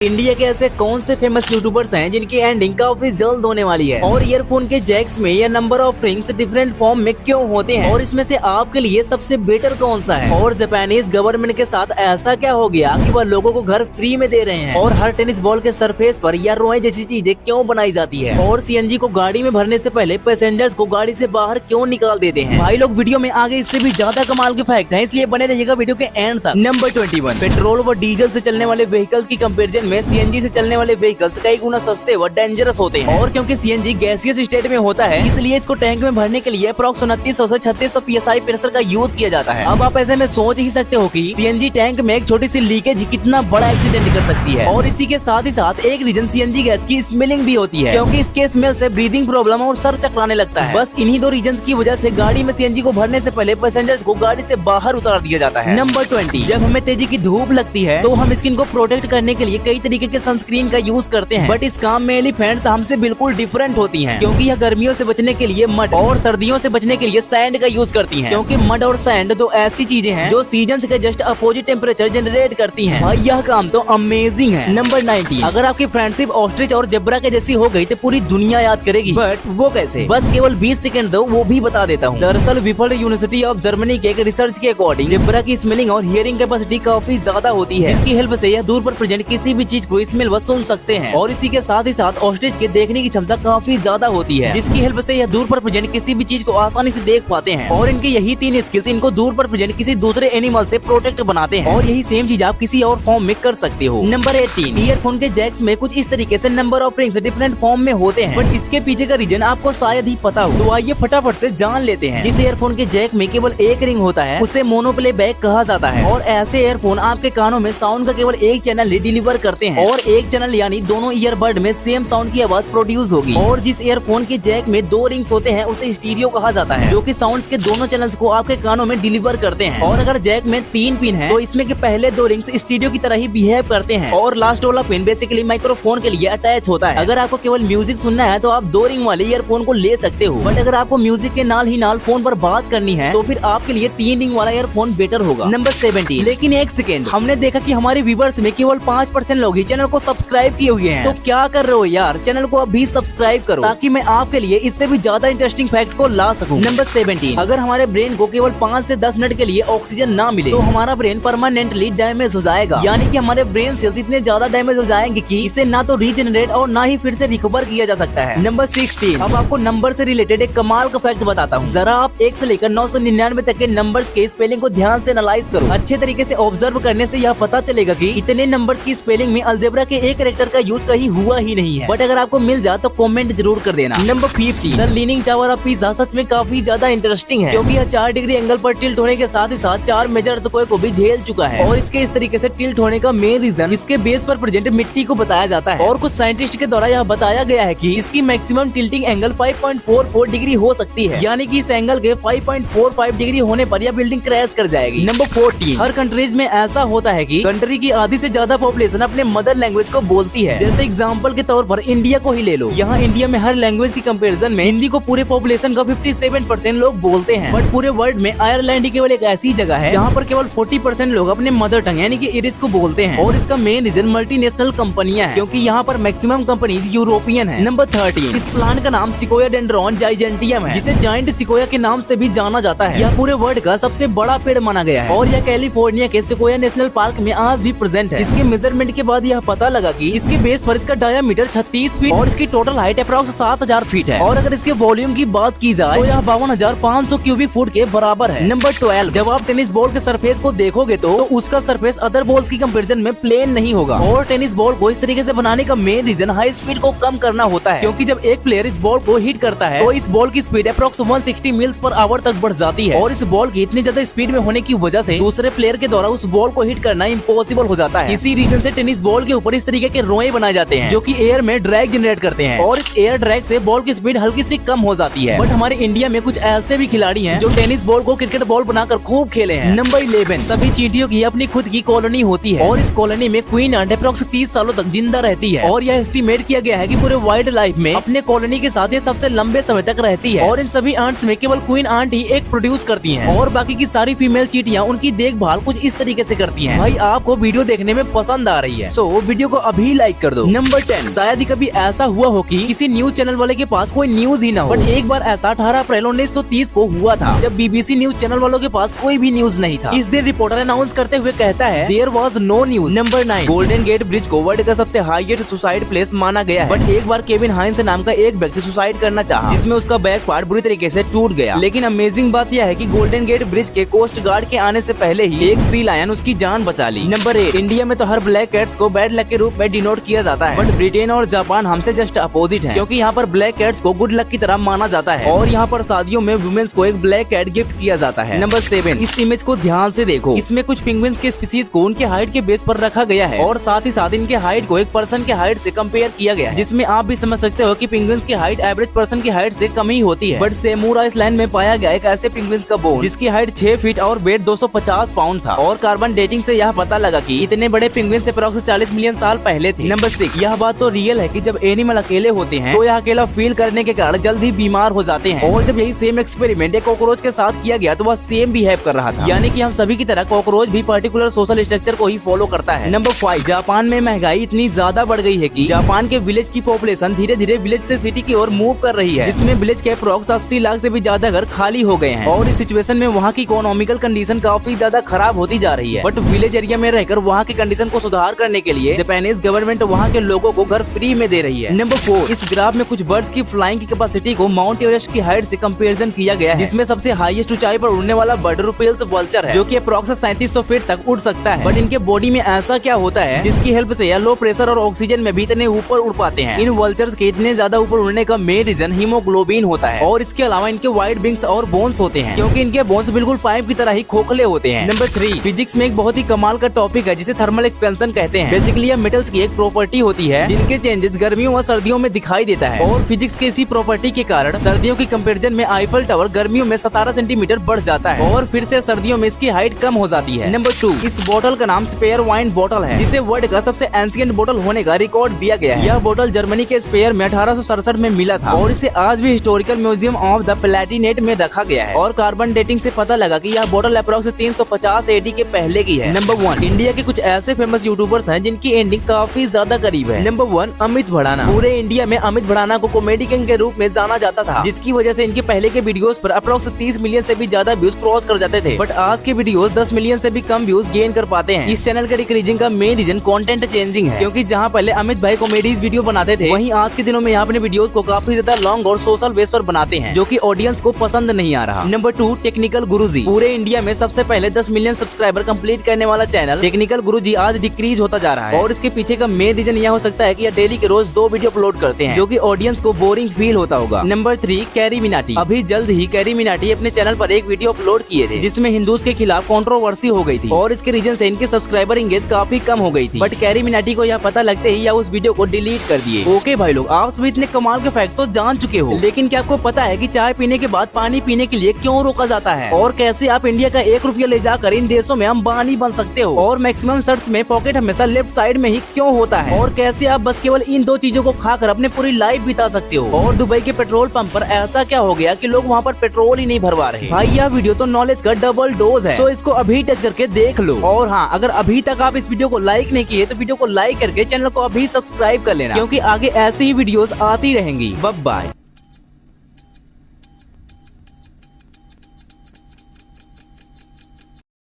India के ऐसे कौन से फेमस यूट्यूबर्स हैं जिनकी एंडिंग काफी जल्द होने वाली है, और ईयरफोन के जैक्स में या number of rings different form में क्यों होते हैं, और इसमें से आपके लिए सबसे बेटर कौन सा है, और जापानीज गवर्नमेंट के साथ ऐसा क्या हो गया कि वह लोगों को घर फ्री में दे रहे हैं, और हर टेनिस बॉल के सरफेस पर या रोए जैसी चीजें क्यों बनाई जाती है, और सीएनजी को गाड़ी में भरने से पहले पैसेंजर्स को गाड़ी से बाहर क्यों निकाल देते हैं। भाई लोग वीडियो में आगे इससे भी ज्यादा कमाल के फैक्ट है, इसलिए बने रहिएगा वीडियो के एंड तक। नंबर 21, पेट्रोल व डीजल से चलने वाले व्हीकल्स की कंपेरिजन में सीएनजी से चलने वाले व्हीकल्स कई गुना सस्ते व डेंजरस होते हैं, और क्योंकि सीएनजी गैसियस स्टेट में होता है इसलिए इसको टैंक में भरने के लिए अप्रॉक्स 2900 से 3600 पीएसआई प्रेशर का यूज किया जाता है। अब आप ऐसे में सोच ही सकते हो कि सीएनजी टैंक में एक छोटी सी लीकेज कितना बड़ा एक्सीडेंट कर सकती है, और इसी के साथ ही साथ एक रीजन सीएनजी गैस की स्मेलिंग भी होती है, क्योंकि इसके स्मेल से ब्रीदिंग प्रॉब्लम और सर चकराने लगता है। बस इन्हीं दो रीजन की वजह से गाड़ी में सीएनजी को भरने से पहले पैसेंजर्स को गाड़ी से बाहर उतार दिया जाता है। नंबर 20, जब हमें तेजी की धूप लगती है तो हम स्किन को प्रोटेक्ट करने के लिए कई तरीके के सनस्क्रीन का यूज करते हैं, बट इस काम में एलिफेंट्स हमसे बिल्कुल डिफरेंट होती हैं, क्योंकि यह गर्मियों से बचने के लिए मड और सर्दियों से बचने के लिए सैंड का यूज करती हैं, क्योंकि मड और सैंड दो ऐसी चीजें हैं जो सीजन के जस्ट अपोजिट टेम्परेचर जनरेट करती हैं। भाई यह काम तो अमेजिंग है। नंबर 19, अगर आपकी फ्रेंडशिप ऑस्ट्रिच और जेब्रा के जैसी हो गई तो पूरी दुनिया याद करेगी, बट वो कैसे, बस केवल 20 सेकंड दो, वो भी बता देता हूँ। दरअसल विफल यूनिवर्सिटी ऑफ जर्मनी के एक रिसर्च के अकॉर्डिंग जेब्रा की स्मेलिंग और हियरिंग कैपेसिटी काफी ज्यादा होती है, जिसकी हेल्प से यह दूर पर प्रेजेंट किसी भी चीज को स्मेल व सुन सकते हैं, और इसी के साथ ही साथ ऑस्ट्रिच के देखने की क्षमता काफी ज्यादा होती है, जिसकी हेल्प से यह दूर पर प्रेजेंट किसी भी चीज को आसानी से देख पाते हैं, और इनके यही 3 स्किल्स इनको दूर पर प्रेजेंट किसी दूसरे एनिमल से प्रोटेक्ट बनाते हैं, और यही सेम चीज आप किसी और फॉर्म में कर सकते हो। नंबर 18, ईयरफोन के जैक्स में कुछ इस तरीके से number of rings different form में होते हैं, बट इसके पीछे का रीजन आपको शायद ही पता हो, तो आइए फटाफट से जान लेते हैं। जिस ईयरफोन के जैक में केवल एक रिंग होता है उसे मोनोप्ले बैक कहा जाता है, और ऐसे ईयरफोन आपके कानों में साउंड का केवल एक चैनल ही डिलीवर करते हैं, और एक चैनल यानी दोनों ईयरबड में सेम साउंड की आवाज प्रोड्यूस होगी। और जिस ईयरफोन के जैक में 2 रिंग्स होते हैं उसे स्टीरियो कहा जाता है, जो कि साउंड्स के दोनों चैनल्स को आपके कानों में डिलीवर करते हैं। और अगर जैक में 3 पिन है तो इसमें के पहले 2 रिंग्स स्टीरियो की तरह ही बिहेव करते हैं, और लास्ट वाला पिन बेसिकली माइक्रोफोन के लिए अटैच होता है। अगर आपको केवल म्यूजिक सुनना है तो आप 2 रिंग वाले ईयरफोन को ले सकते हो, बट अगर आपको म्यूजिक के नाल ही नाल फोन पर बात करनी है तो फिर आपके लिए 3 रिंग वाला ईयरफोन बेटर होगा। नंबर 17, लेकिन एक सेकेंड, हमने देखा कि हमारे व्यूवर्स में केवल 5% लोग ही चैनल को सब्सक्राइब किए हुए हैं, तो क्या कर रहे हो यार, चैनल को अभी सब्सक्राइब करो ताकि मैं आपके लिए इससे भी ज्यादा इंटरेस्टिंग फैक्ट को ला सकूं। नंबर 17, अगर हमारे ब्रेन को केवल 5 से 10 मिनट के लिए ऑक्सीजन ना मिले तो हमारा ब्रेन परमानेंटली डैमेज हो जाएगा, यानी कि हमारे ब्रेन सेल्स इतने ज्यादा डैमेज हो जाएंगे कि इसे ना तो रीजनरेट और ना ही फिर से रिकवर किया जा सकता है। नंबर 16, अब आपको नंबर से रिलेटेड एक कमाल का फैक्ट बताता हूँ। जरा आप 1 से लेकर 999 तक के नंबर्स के स्पेलिंग को ध्यान से एनालाइज करो। अच्छे तरीके से ऑब्जर्व करने से यह पता चलेगा कि इतने नंबर्स की स्पेलिंग में अलजेब्रा के एक कैरेक्टर का यूज कहीं हुआ ही नहीं है, बट अगर आपको मिल जाए तो कमेंट जरूर कर देना। Number 50, the leaning tower of पिसा सच में काफी ज्यादा इंटरेस्टिंग है, क्योंकि यह 4 डिग्री एंगल पर टिल्ट होने के साथ ही साथ 4 मेजर अर्थक्वेक को भी झेल चुका है, और इसके इस तरीके से टिल्ट होने का मेन रीजन इसके बेस पर प्रेजेंट मिट्टी को बताया जाता है, और कुछ साइंटिस्ट के द्वारा यह बताया गया है कि इसकी मैक्सिमम टिल्टिंग एंगल 5.44 डिग्री हो सकती है, यानी कि इस एंगल के 5.45 डिग्री होने पर यह बिल्डिंग क्रैश कर जाएगी। नंबर 14, हर कंट्रीज में ऐसा होता है कि कंट्री की आधी से ज्यादा पॉपुलेशन अपने मदर लैंग्वेज को बोलती है। जैसे एग्जांपल के तौर पर इंडिया को ही ले लो, यहाँ इंडिया में हर लैंग्वेज की कंपैरिजन में हिंदी को पूरे पॉपुलेशन का 57% लोग बोलते हैं, बट पूरे वर्ल्ड में आयरलैंड ही केवल एक ऐसी जगह है जहाँ पर केवल 40% लोग अपने मदर टंग यानी कि इरिश को बोलते हैं, और इसका मेन रीजन मल्टीनेशनल कंपनियां हैं, क्योंकि यहाँ पर मैक्सिमम कंपनीज यूरोपियन है। नंबर 13, इस प्लांट का नाम सिकोया डेंड्रॉन जाइजेंटियम है, जिसे जायंट सिकोया के नाम से भी जाना जाता है। यह पूरे वर्ल्ड का सबसे बड़ा पेड़ माना गया है, और यह कैलिफोर्निया के सिकोया नेशनल पार्क में आज भी प्रेजेंट है। इसके मेजरमेंट के बाद यह पता लगा कि इसके बेस पर इसका डायामीटर 36 फीट और इसकी टोटल हाइट अप्रॉक्स 7000 फीट है, और अगर इसके वॉल्यूम की बात की जाए तो यह 52,500 क्यूबिक फुट के बराबर है। नंबर 12, जब आप टेनिस बॉल के सरफेस को देखोगे तो उसका सरफेस अदर बॉल्स की कंपैरिजन में प्लेन नहीं होगा, और टेनिस बॉल को इस तरीके से बनाने का मेन रीजन हाई स्पीड को कम करना होता है, क्योंकि जब एक प्लेयर इस बॉल को हिट करता है तो इस बॉल की speed approx 160 meals per hour तक बढ़ जाती है, और इस बॉल की इतनी ज्यादा स्पीड में होने की वजह से दूसरे प्लेयर के द्वारा उस बॉल को हिट करना इम्पॉसिबल हो जाता है। इसी रीजन से टेनिस बॉल के ऊपर इस तरीके के रोए बनाए जाते हैं, जो कि एयर में ड्रैग जनरेट करते हैं, और इस एयर ड्रैग से बॉल की स्पीड हल्की सी कम हो जाती है। बट हमारे इंडिया में कुछ ऐसे भी खिलाड़ी हैं जो टेनिस बॉल को क्रिकेट बॉल बनाकर खूब खेले हैं। नंबर 11, सभी चींटियों की अपनी खुद की कॉलोनी होती है, और इस कॉलोनी में क्वीन अंट अप्रॉक्स 30 सालों तक जिंदा रहती है, और यह एस्टिमेट किया गया है कि पूरे वाइल्ड लाइफ में अपने कॉलोनी के साथ ये सबसे लंबे समय तक रहती है, और इन सभी आंट्स में केवल क्वीन आंट ही एक प्रोड्यूस करती है, और बाकी की सारी फीमेल चींटियां उनकी देखभाल कुछ इस तरीके से करती हैं। भाई आपको वीडियो देखने में पसंद आ रही है सो वीडियो को अभी लाइक कर दो। नंबर 10, शायद ही कभी ऐसा हुआ हो कि किसी न्यूज चैनल वाले के पास कोई न्यूज ही ना हो, बट एक बार ऐसा 18 अप्रैल 1930 को हुआ था जब BBC न्यूज चैनल वालों के पास कोई भी न्यूज नहीं था। इस दिन रिपोर्टर अनाउंस करते हुए कहता है there was no news. Number 9, Golden Gate Bridge को वर्ल्ड का सबसे हाईएस्ट सुसाइड प्लेस माना गया है, बट एक बार केविन हाइंस नाम का एक व्यक्ति सुसाइड करना चाहा, जिसमें उसका बैक पार्ट बुरी तरीके से टूट गया। लेकिन अमेजिंग बात यह है कि गोल्डन गेट ब्रिज के कोस्ट गार्ड के आने से पहले ही एक सी लायन उसकी जान बचा ली। नंबर 8, इंडिया में तो हर ब्लैक कैट्स को बैड लक के रूप में डिनोट किया जाता है, बट ब्रिटेन और जापान हमसे जस्ट अपोजिट है, क्योंकि यहाँ पर ब्लैक कैट्स को गुड लक की तरह माना जाता है और यहाँ पर शादियों में वुमेन्स को एक ब्लैक कैट गिफ्ट किया जाता है। नंबर 7, इस इमेज को ध्यान से देखो, इसमें कुछ पिंगुइन्स के स्पीसीज को उनके हाइट के बेस पर रखा गया है और साथ ही साथ इनके हाइट को एक पर्सन के हाइट से कंपेयर किया गया है, जिसमें आप भी समझ सकते हो कि पिंगुइन्स की हाइट एवरेज पर्सन की हाइट से कम ही होती है। बट सेमूर आइसलैंड में पाया गया एक ऐसे पिंगुइन्स का बोन जिसकी हाइट 6 फीट और वेट 250 पाउंड था और कार्बन डेटिंग से यह पता लगा कि इतने बड़े पिंगुइन्स अप्रॉक्स 40 मिलियन साल पहले थे। नंबर 6, यह बात तो रियल है कि जब एनिमल अकेले होते हैं तो यह अकेला फील करने के कारण जल्द ही बीमार हो जाते हैं, और जब यही सेम एक्सपेरिमेंट एक कॉकरोच के साथ किया गया तो वह सेम बिहेव कर रहा था, यानी कि हम सभी की तरह कॉकरोच भी पर्टिकुलर सोशल स्ट्रक्चर को ही फॉलो करता है। नंबर 5, जापान में महंगाई इतनी ज्यादा बढ़ गई है कि जापान के विलेज की पॉपुलेशन धीरे धीरे विलेज से सिटी की ओर मूव कर रही है, जिसमें विलेज के अप्रॉक्स 80 लाख से भी ज्यादा घर खाली हो गए हैं और इस सिचुएशन में वहाँ की इकोनॉमिकल कंडीशन काफी ज्यादा खराब होती जा रही है। बट विलेज एरिया में रहकर वहाँ की कंडीशन को सुधार करने के लिए जापानीज गवर्नमेंट वहाँ के लोगों को घर फ्री में दे रही है। नंबर 4, इस ग्राफ में कुछ बर्ड्स की फ्लाइंग की कैपेसिटी को माउंट एवरेस्ट की हाइट से कंपैरिजन किया गया है, जिसमें सबसे हाईएस्ट ऊंचाई पर उड़ने वाला बर्ड रुपेल्स वल्चर है, जो कि अप्रॉक्स 3700 फीट तक उड़ सकता है। बट इनके बॉडी में ऐसा क्या होता है जिसकी हेल्प से यह लो प्रेशर और ऑक्सीजन में भी इतने ऊपर उड़ पाते हैं? इन वल्चर्स के इतने ज्यादा ऊपर उड़ने का मेन रीजन हीमोग्लोबिन होता है, और इसके अलावा इनके वाइट विंग्स और बोन्स होते हैं, क्योंकि इनके बोन्स बिल्कुल पाइप की तरह ही खोखले होते हैं। नंबर 3, फिजिक्स में एक बहुत ही कमाल का टॉपिक है जिसे थर्मल एक्सपेंशन कहते हैं। बेसिकली यह मेटल्स की एक प्रॉपर्टी होती है जिनके चेंजेस गर्मियों और सर्दियों में दिखाई देता है, और फिजिक्स के इसी प्रॉपर्टी के कारण सर्दियों की कंपैरिजन में आईफल टावर गर्मियों में 17 सेंटीमीटर बढ़ जाता है और फिर से सर्दियों में इसकी हाइट कम हो जाती है। नंबर 2, इस बोतल का नाम स्पेयर वाइन बोतल है, जिसे वर्ल्ड का सबसे एंशिएंट बोतल होने का रिकॉर्ड दिया गया है। यह बोतल जर्मनी के स्पेयर में 1867 में मिला था और इसे आज भी हिस्टोरिकल म्यूजियम ऑफ द प्लैटिनेट में रखा गया है, और कार्बन डेटिंग से पता लगा कि यह बोतल अप्रॉक्स 350 AD के पहले की है। नंबर 1, इंडिया के कुछ ऐसे फेमस यूट्यूबर्स हैं जिनकी एंडिंग काफी ज्यादा करीब है। नंबर 1, अमित भड़ाना। पूरे इंडिया में अमित भड़ाना को कॉमेडी किंग के रूप में जाना जाता था, जिसकी वजह से इनके पहले के वीडियोस पर अप्रॉक्स 30 मिलियन से भी ज्यादा व्यूज क्रॉस कर जाते थे, बट आज के वीडियोस 10 मिलियन से भी कम व्यूज गेन कर पाते हैं। इस चैनल के डिक्रीजिंग का मेन रीजन कंटेंट चेंजिंग है, क्योंकि जहां पहले अमित भाई कॉमेडीज वीडियो बनाते थे, वहीं आज के दिनों में यहाँ अपने वीडियोस को काफी ज्यादा लॉन्ग और सोशल बेस पर बनाते हैं, जो कि ऑडियंस को पसंद नहीं आ रहा। नंबर 2, टेक्निकल गुरुजी। पूरे इंडिया में सबसे पहले 10 मिलियन सब्सक्राइबर कंप्लीट करने वाला चैनल टेक्निकल गुरुजी आज डिक्रीज होता जा रहा है, और इसके पीछे का मेन रीजन यह हो सकता है कि यह डेली के रोज 2 वीडियो अपलोड करते हैं, जो कि ऑडियंस को बोरिंग फील होता होगा। Number 3, carry Minati. अभी जल्द ही कैरी मिनाटी अपने चैनल पर एक वीडियो अपलोड किए थे जिसमें हिंदूज के खिलाफ कंट्रोवर्सी हो गई थी, और इसके रीजन से इनके सब्सक्राइबर इंगेज काफी कम हो गई थी, बट कैरी मिनाटी को यह पता लगते ही या उस वीडियो को डिलीट कर दिए। ओके भाई लोग, आप सभी इतने कमाल के फैक्ट तो जान चुके हो, लेकिन क्या आपको पता है कि चाय पीने के बाद पानी पीने के लिए क्यों रोका जाता है, और कैसे आप इंडिया का 1 रुपया ले जाकर इन देशों में अंबानी बन सकते हो, और मैक्सिमम शर्ट्स में पॉकेट हमेशा लेफ्ट साइड में ही क्यों होता है, और कैसे आप बस केवल इन 2 चीजों को खाकर अपने पूरी लाइफ बिता सकते हो, और दुबई के पेट्रोल पंप पर ऐसा क्या हो गया कि लोग वहाँ पर पेट्रोल ही नहीं भरवा रहे। भाई यह वीडियो तो नॉलेज का डबल डोज है, तो इसको अभी टच करके देख लो। और हाँ, अगर अभी तक आप इस वीडियो को लाइक नहीं किए तो वीडियो को लाइक करके चैनल को अभी सब्सक्राइब कर लेना, क्योंकि आगे ऐसी ही वीडियोस आती रहेंगी। Bye bye.